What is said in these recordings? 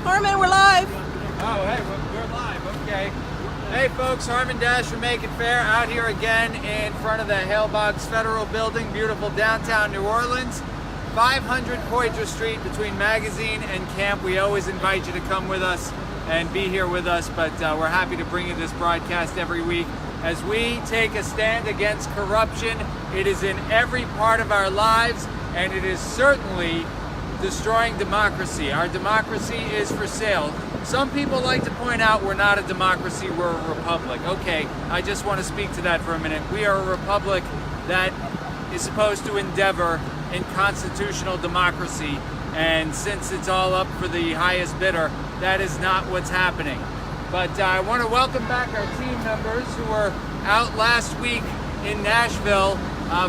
Harmon, we're live. Oh, hey, we're live, okay. Hey folks, Harmon Dash from Make It Fair, out here again in front of the Hale-Boggs Federal Building, beautiful downtown New Orleans. 500 Poydras Street between Magazine and Camp. We always invite you to come with us and be here with us, but we're happy to bring you this broadcast every week as we take a stand against corruption. It is in every part of our lives, and it is certainly destroying democracy. Our democracy is for sale. Some people like to point out we're not a democracy, we're a republic. Okay, I just want to speak to that for a minute. We are a republic that is supposed to endeavor in constitutional democracy, and since it's all up for the highest bidder, that is not what's happening. But I want to welcome back our team members who were out last week in Nashville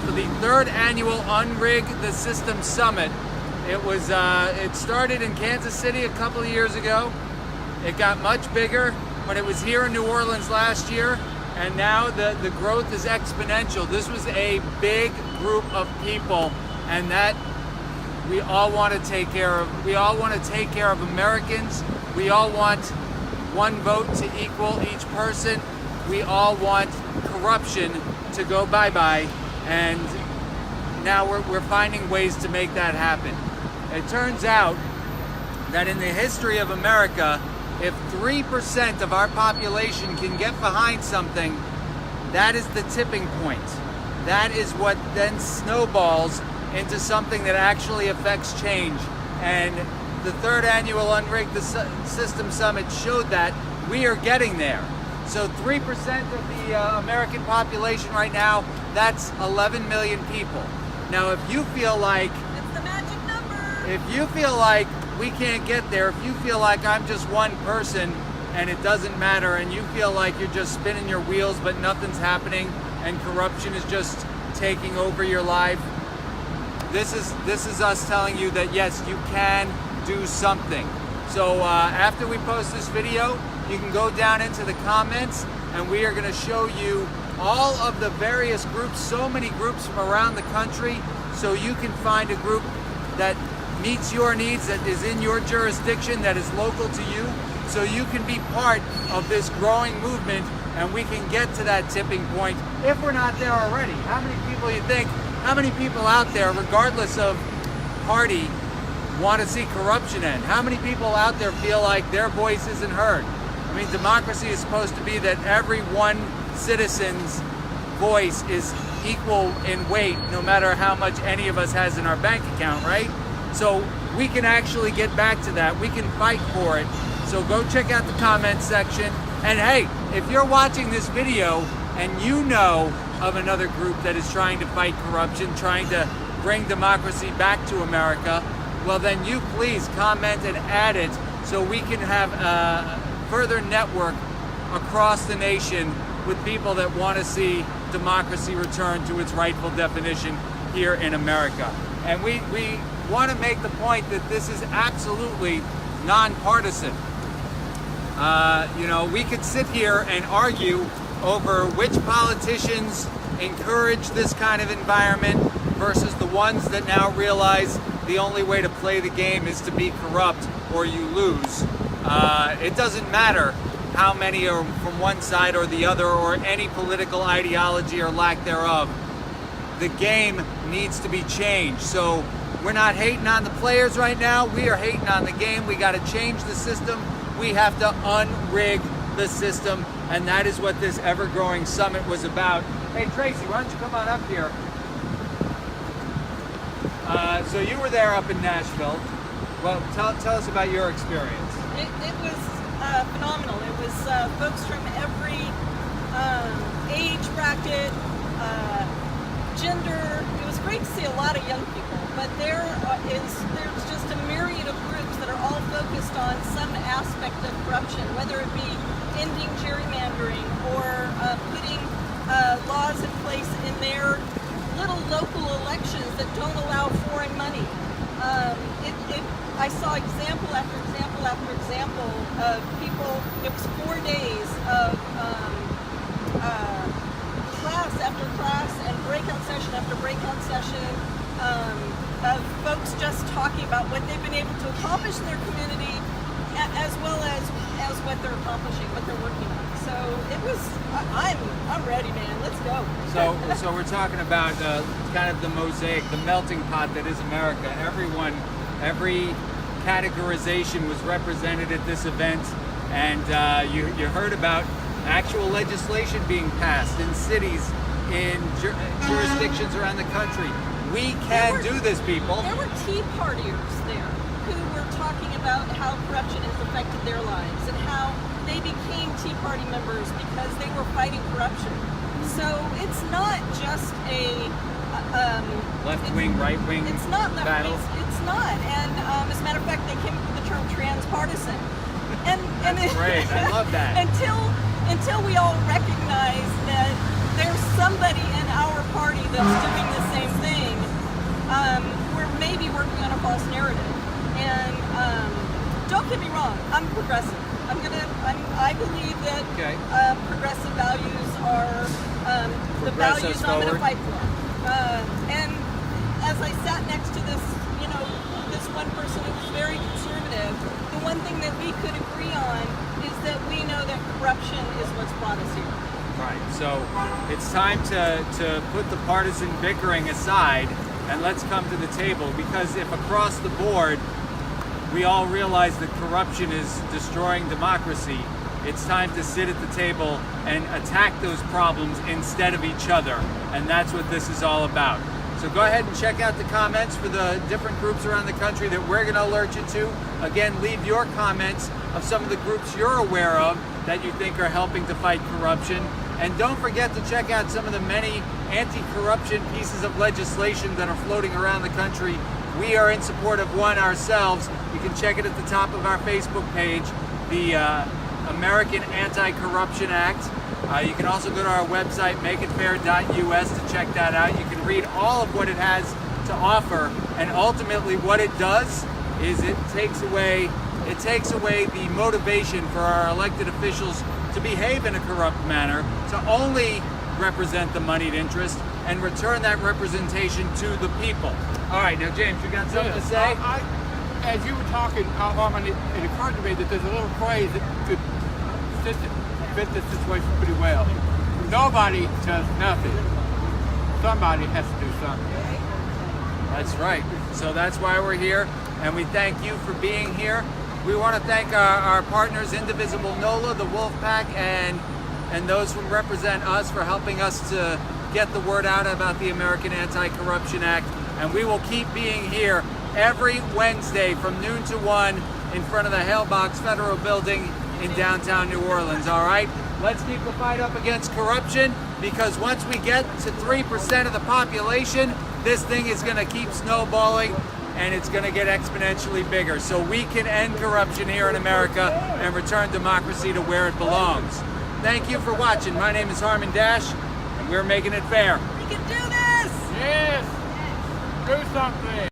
for the third annual Unrig the System Summit. It started in Kansas City a couple of years ago. It got much bigger when it was here in New Orleans last year, and now the growth is exponential. This was a big group of people, and that we all want to take care of. We all want to take care of Americans. We all want one vote to equal each person. We all want corruption to go bye-bye, and now we're finding ways to make that happen. It turns out that in the history of America, if 3% of our population can get behind something, that is the tipping point. That is what then snowballs into something that actually affects change. And the third annual Unrig the System Summit showed that we are getting there. So 3% of the American population right now, that's 11 million people. Now, if you feel like we can't get there, if you feel like I'm just one person and it doesn't matter, and you feel like you're just spinning your wheels but nothing's happening and corruption is just taking over your life, this is us telling you that yes, you can do something. So after we post this video, you can go down into the comments and we are going to show you all of the various groups, so many groups from around the country, so you can find a group that meets your needs, that is in your jurisdiction, that is local to you, so you can be part of this growing movement and we can get to that tipping point if we're not there already. How many people out there, regardless of party, want to see corruption end? How many people out there feel like their voice isn't heard? I mean, democracy is supposed to be that every one citizen's voice is equal in weight, no matter how much any of us has in our bank account, right? So we can actually get back to that. We can fight for it. So go check out the comment section. And hey, if you're watching this video and you know of another group that is trying to fight corruption, trying to bring democracy back to America, well then you please comment and add it so we can have a further network across the nation with people that want to see democracy return to its rightful definition here in America. And we want to make the point that this is absolutely nonpartisan. We could sit here and argue over which politicians encourage this kind of environment versus the ones that now realize the only way to play the game is to be corrupt or you lose. It doesn't matter how many are from one side or the other, or any political ideology or lack thereof. The game needs to be changed. So we're not hating on the players right now. We are hating on the game. We got to change the system. We have to unrig the system. And that is what this ever-growing summit was about. Hey, Tracy, why don't you come on up here? So you were there up in Nashville. Well, tell us about your experience. It was phenomenal. It was folks from every age bracket, gender. It was great to see a lot of young people, but there's just a myriad of groups that are all focused on some aspect of corruption, whether it be ending gerrymandering or putting laws in place in their little local elections that don't allow foreign money. I saw example after example after example of people. It was 4 days of class after class and breakout session after breakout session of folks just talking about what they've been able to accomplish in their community as well as what they're accomplishing, what they're working on. So it was, I'm ready, man. Let's go. So we're talking about kind of the mosaic, the melting pot that is America. Every categorization was represented at this event, and you heard about actual legislation being passed in cities, in jurisdictions around the country. We can do this, people. There were Tea Partiers there who were talking about how corruption has affected their lives and how they became Tea Party members because they were fighting corruption. So it's not just a left-wing, right-wing It's not left battle. wing. It's not. And as a matter of fact, they came up with the term transpartisan. And That's great. I love that. Until we all recognize that there's somebody in our party that's doing the same thing, we're maybe working on a false narrative. And don't get me wrong, I'm progressive. I believe that progressive values are the values I'm going to fight for. And as I sat next to this, this one person who was very conservative, the one thing that we could agree on is that we know that corruption is what's brought us here. Right. So it's time to put the partisan bickering aside and let's come to the table, because if across the board we all realize that corruption is destroying democracy, it's time to sit at the table and attack those problems instead of each other. And that's what this is all about. So go ahead and check out the comments for the different groups around the country that we're going to alert you to. Again, leave your comments of some of the groups you're aware of that you think are helping to fight corruption. And don't forget to check out some of the many anti-corruption pieces of legislation that are floating around the country. We are in support of one ourselves. You can check it at the top of our Facebook page, the American Anti-Corruption Act. You can also go to our website, makeitfair.us, to check that out. You can read all of what it has to offer, and ultimately what it does is it takes away the motivation for our elected officials to behave in a corrupt manner, to only represent the moneyed interest, and return that representation to the people. All right, now James, you got something to say? As you were talking, Harmon, it occurred to me that there's a little phrase that could fit this situation pretty well. Nobody does nothing. Somebody has to do something. That's right. So that's why we're here, and we thank you for being here. We want to thank our partners, Indivisible NOLA, the Wolf Pack, and those who represent us for helping us to get the word out about the American Anti-Corruption Act. And we will keep being here every Wednesday from noon to 1 in front of the Hale-Box Federal Building in downtown New Orleans, all right? Let's keep the fight up against corruption, because once we get to 3% of the population, this thing is going to keep snowballing, and it's going to get exponentially bigger. So we can end corruption here in America and return democracy to where it belongs. Thank you for watching. My name is Harmon Dash, and we're making it fair. We can do this! Yes! Do something!